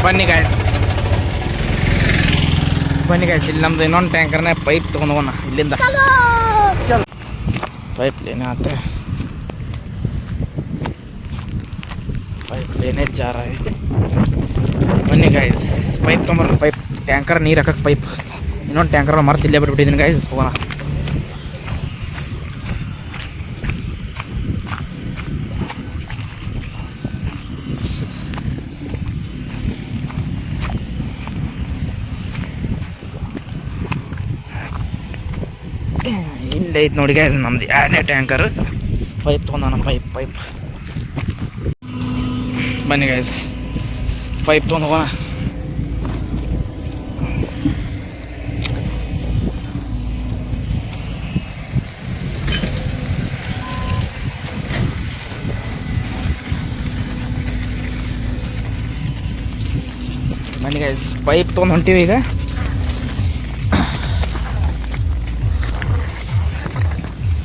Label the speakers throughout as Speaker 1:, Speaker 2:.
Speaker 1: ಬನ್ನಿ ಗಾಯ್ಸ್ ಇಲ್ಲಿ ನಮ್ದು ಇನ್ನೊಂದು ಟ್ಯಾಂಕರ್ನೇ ಪೈಪ್ ತೊಗೊಂಡು ಹೋಗೋಣ ಇಲ್ಲಿಂದ. ಪೈಪ್ ಲೇನೆ ಆತ ಪೈಪ್ ಲೇನೆ ಜಾರ ಬನ್ನಿ ಗಾಯ್ಸ್ ಪೈಪ್ ತೊಗೊಂಬರೋಣ. ಪೈಪ್ ಟ್ಯಾಂಕರ್ ನೀರು ಹಾಕಕ್ಕೆ ಪೈಪ್ ಇನ್ನೊಂದು ಟ್ಯಾಂಕರ್ ಮರ್ತು ಇಲ್ಲೇ ಬಿಟ್ಬಿಟ್ಟಿದ್ದೀನಿ ಗಾಯ್ಸ್. ಹೋಗೋಣ. ಇಲ್ಲೇ ಐತೆ ನೋಡಿ ಗಾಯ್ಸ್ ನಮ್ದು 2ನೇ ಟ್ಯಾಂಕರ್. ಪೈಪ್ ತೊಗೊಂಡೋಣ. ಪೈಪ್ ಬನ್ನಿ ಗಾಯ್ಸ್ ಪೈಪ್ ತೊಗೊಂಡು ಹೋಗೋಣ. ಬನ್ನಿ ಗಾಯ್ಸ್ ಪೈಪ್ ತೊಗೊಂಡು ಹೊಂಟೀವಿ ಈಗ.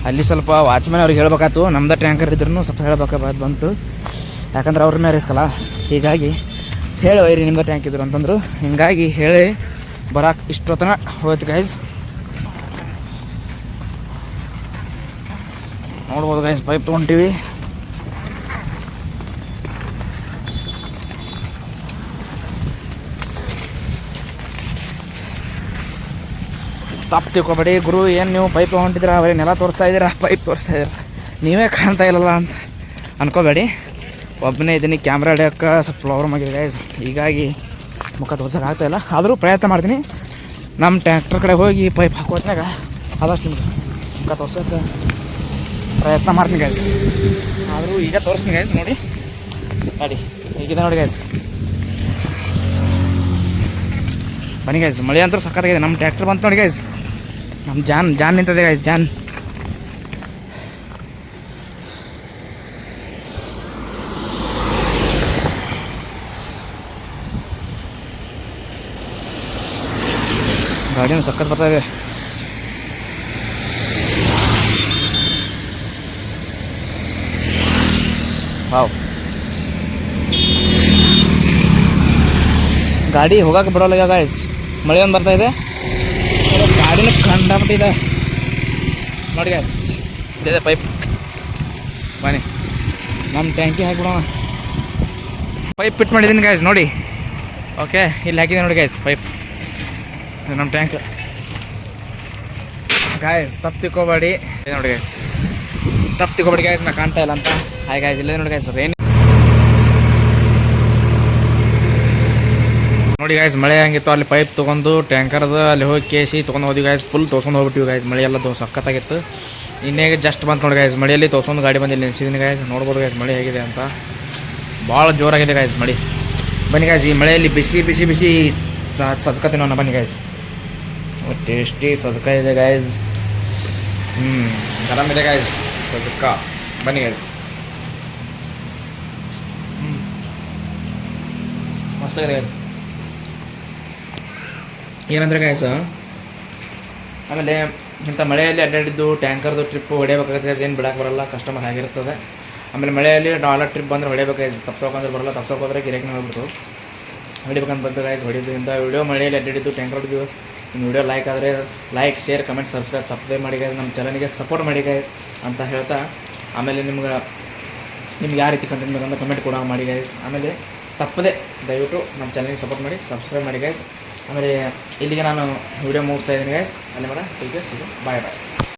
Speaker 1: ಅಲ್ಲಿ ಸ್ವಲ್ಪ ವಾಚ್ಮ್ಯಾನ್ ಅವ್ರಿಗೆ ಹೇಳ್ಬೇಕಾಯ್ತು, ನಮ್ದು ಟ್ಯಾಂಕರ್ ಇದ್ರೂ ಸ್ವಲ್ಪ ಹೇಳ್ಬೇಕಾದ್ ಬಂತು. ಯಾಕಂದ್ರೆ ಅವ್ರ ಮೇಲೆ ರಿಸ್ಕಲ್ಲ, ಹೀಗಾಗಿ ಹೇಳಿ ಒಯ್ರಿ ನಿಮ್ದು ಟ್ಯಾಂಕ್ ಇದ್ರು ಅಂತಂದರು. ಹಿಂಗಾಗಿ ಹೇಳಿ ಬರೋಕೆ ಇಷ್ಟೊತ್ತನ ಹೋಯ್ತು ಗೈಸ್. ನೋಡ್ಬೋದು ಗೈಸ್ ಪೈಪ್ ತೊಗೊಂತೀವಿ. ತಪ್ಪು ತಿಳ್ಕೊಬೇಡಿ ಗುರು, ಏನು ನೀವು ಪೈಪ್ ತೊಗೊಂಡಿದ್ದೀರಾ ಬರೀ ನೆಲ ತೋರಿಸ್ತಾ ಇದ್ದೀರಾ, ಪೈಪ್ ತೋರಿಸ್ತಾ ಇದ್ದೀರಾ, ನೀವೇ ಕಾಣ್ತಾ ಇಲ್ಲಲ್ಲ ಅಂತ ಅನ್ಕೋಬೇಡಿ. ಒಬ್ಬನೇ ಇದ್ದೀನಿ, ಕ್ಯಾಮ್ರಾ ಹಿಡಿಯೋಕ್ಕೆ ಸ್ವಲ್ಪ ಪ್ರಾಬ್ಲಮ್ ಆಗಿದೆ ಗೈಸ್, ಹೀಗಾಗಿ ಮುಖ ತೋರ್ಸೋಕೆ ಆಗ್ತಾಯಿಲ್ಲ. ಆದರೂ ಪ್ರಯತ್ನ ಮಾಡ್ತೀನಿ. ನಮ್ಮ ಟ್ಯಾಕ್ಟರ್ ಕಡೆ ಹೋಗಿ ಪೈಪ್ ಹಾಕೋತ್ನಾಗ ಆದಷ್ಟು ನಿಮ್ಗೆ ಮುಖ ತೋರ್ಸೋಕ್ಕೆ ಪ್ರಯತ್ನ ಮಾಡ್ತೀನಿ ಗೈಸ್. ಆದರೂ ಈಗ ತೋರಿಸ್ತೀನಿ ಗೈಸ್. ನೋಡಿ ಗಾಡಿ ಹೇಗಿದೆ ನೋಡಿ ಗೈಸ್. ಬನ್ನಿ ಗೈಸ್ ಮಳೆ ಅಂತೂ ಸಕ್ಕತ್ತಾಗಿದೆ. ನಮ್ಮ ಟ್ಯಾಕ್ಟರ್ ಬಂತು ನೋಡಿ ಗೈಸ್. ನಮ್ಮ ಜಾನ್ ನಿಂತದೆ ಗೈಸ್, ಜಾನ್. ಗಾಡಿನೂ ಸಕ್ಕತ್ ಬರ್ತಾ ಇದೆ. ವಾವ್, ಗಾಡಿ ಹೋಗಕ್ಕೆ ಬಿಡೋಲ್ಲ ಈಗ ಗಾಯ್ಸ್, ಮಳೆ ಒಂದು ಬರ್ತಾ ಇದೆ. ಗಾಡಿನ ಕಂಡಾಬಿಟ್ಟಿದೆ ನೋಡಿ ಗಾಯ್ಸ್. ಇದೆ ಪೈಪ್. ಬನ್ನಿ ನಮ್ಮ ಟ್ಯಾಂಕಿ ಹಾಕಿಬಿಡೋಣ. ಪೈಪ್ ಫಿಟ್ ಮಾಡಿದ್ದೀನಿ ಗಾಯ್ಸ್ ನೋಡಿ. ಓಕೆ, ಇಲ್ಲಿ ಹಾಕಿದೆ ನೋಡಿ ಗಾಯ್ಸ್ ಪೈಪ್. ನಮ್ಮ ಟ್ಯಾಂಕ್ ಗಾಯ್ಸ್. ತಪ್ಪು ತಿಳ್ಕೊಬೇಡಿ ನೋಡಿ ಗಾಯ್ಸ್, ತಪ್ಪು ತಿಳ್ಕೊಬೇಡಿ ಗಾಯ್ಸ್, ನಾ ಕಾಣ್ತಾ ಇಲ್ಲ ಅಂತ. ಹಾಯ್ ಗಾಯ್ಸ್, ಇಲ್ಲೇ ನೋಡಿ ಗಾಯ್ಸ್ ರೇನ್ ನೋಡಿ ಗಾಯ್ಸ್. ಮಳೆ ಹಂಗಿತ್ತು, ಅಲ್ಲಿ ಪೈಪ್ ತೊಗೊಂಡು ಟ್ಯಾಂಕರ್ದು ಅಲ್ಲಿ ಹೋಗಿ ಕೇಸಿ ತೊಗೊಂಡು ಹೋದ್ವಿ ಗಾಯ್ಸ್. ಫುಲ್ ತೋರ್ಸ್ಕೊಂಡು ಹೋಗ್ಬಿಟ್ಟಿವಿ ಗಾಯ್ಸ್. ಮಳೆ ಎಲ್ಲ ಸಕ್ಕತ್ತಾಗಿತ್ತು. ಇನ್ನೇಗೆ ಜಸ್ಟ್ ಬಂತು ನೋಡಿ ಗಾಯ್ಸ್. ಮಳೆಯಲ್ಲಿ ತೋರ್ಸ್ಕೊಂಡು ಗಾಡಿ ಬಂದು ಇಲ್ಲಿ ನಿಲ್ಸಿದ್ದೀನಿ ಗಾಯ್ಸ್. ನೋಡ್ಬೋದು ಗಾಯ್ಸ್ ಮಳೆ ಹೇಗಿದೆ ಅಂತ. ಭಾಳ ಜೋರಾಗಿದೆ ಗಾಯ್ಸ್ ಮಳೆ. ಬನ್ನಿ ಗಾಯ್ಸ್ ಈ ಮಳೆಯಲ್ಲಿ ಬಿಸಿ ಬಿಸಿ ಬಿಸಿ ಸಜ್ಕ ತಿನ್ನೋಣ ಬನ್ನಿ ಗಾಯ್ಸ್. ಟೇಸ್ಟಿ ಸಜ್ಕ ಇದೆ ಗಾಯ್ಸ್. ಗರಮ್ ಇದೆ ಗಾಯ್ಸ್ ಸಜ್ಕ. ಬನ್ನಿ ಗಾಯ್ಸ್. ಮಸ್ತಾಗಿದೆ ಗಾಯ್ಸ್. ಏನಂದರೆ ಗಾಯ್ಸ್, ಆಮೇಲೆ ಇಂಥ ಮಳೆಯಲ್ಲಿ ಅಡ್ಡಾಡಿದ್ದು ಟ್ಯಾಂಕರ್ದು ಟ್ರಿಪ್ ಹೊಡಿಬೇಕಾಗುತ್ತೆ ಗಾಯ್ಸ್. ಏನು ಬಿಡಕ್ಕೆ ಬರಲ್ಲ, ಕಸ್ಟಮರ್ ಆಗಿರ್ತದೆ. ಆಮೇಲೆ ಮಳೆಯಲ್ಲಿ ಡಾಲರ್ ಟ್ರಿಪ್ ಬಂದರೆ ಹೊಡಿಬೇಕಾಯ್ತು. ತಪ್ಸೋಕಂದ್ರೆ ಬರಲ್ಲ, ತಪ್ಸೋಕೋದ್ರೆ ಗಿರಾಕಿನ ಹೋಗ್ಬಿಟ್ಟು ಹೊಡಿಬೇಕಂತ ಬಂತು ಗಾಯ್ಸ್. ಹೊಡಿದ್ದು ಇಂಥ ವೀಡಿಯೋ ಮಳೆಯಲ್ಲಿ ಅಡ್ಡಾಡಿದ್ದು ಟ್ಯಾಂಕರ್ ಹೊಡಿದ್ವಿ. ನಿಮ್ಮ ವಿಡಿಯೋ ಲೈಕ್ ಆದರೆ ಲೈಕ್, ಶೇರ್, ಕಮೆಂಟ್, ಸಬ್ಸ್ಕ್ರೈಬ್ ಮಾಡಿ ಗಾಯ್ಸ್. ನಮ್ಮ ಚಾನಲ್ಗೆ ಸಪೋರ್ಟ್ ಮಾಡಿ ಗಾಯ್ಸ್ ಅಂತ ಹೇಳ್ತಾ, ಆಮೇಲೆ ನಿಮ್ಗೆ ಯಾವ ರೀತಿ ಕಂಟೆಂಟ್ ಬೇಕಂತ ಕಮೆಂಟ್ ಕೂಡ ಮಾಡಿ ಗಾಯ್ಸ್. ಆಮೇಲೆ ತಪ್ಪದೆ ದಯವಿಟ್ಟು ನಮ್ಮ ಚಾನಲ್ಗೆ ಸಪೋರ್ಟ್ ಮಾಡಿ, ಸಬ್ಸ್ಕ್ರೈಬ್ ಮಾಡಿ ಗಾಯ್ಸ್. ಆಮೇಲೆ ಇಲ್ಲಿಗೆ ನಾನು ವಿಡಿಯೋ ಮುಗಿಸ್ತಾ ಇದ್ದೀನಿ ಗಾಯ್ಸ್. ಅಲ್ಲಿ ಮಾಡ ಬಾಯ್ ಬಾಯ್.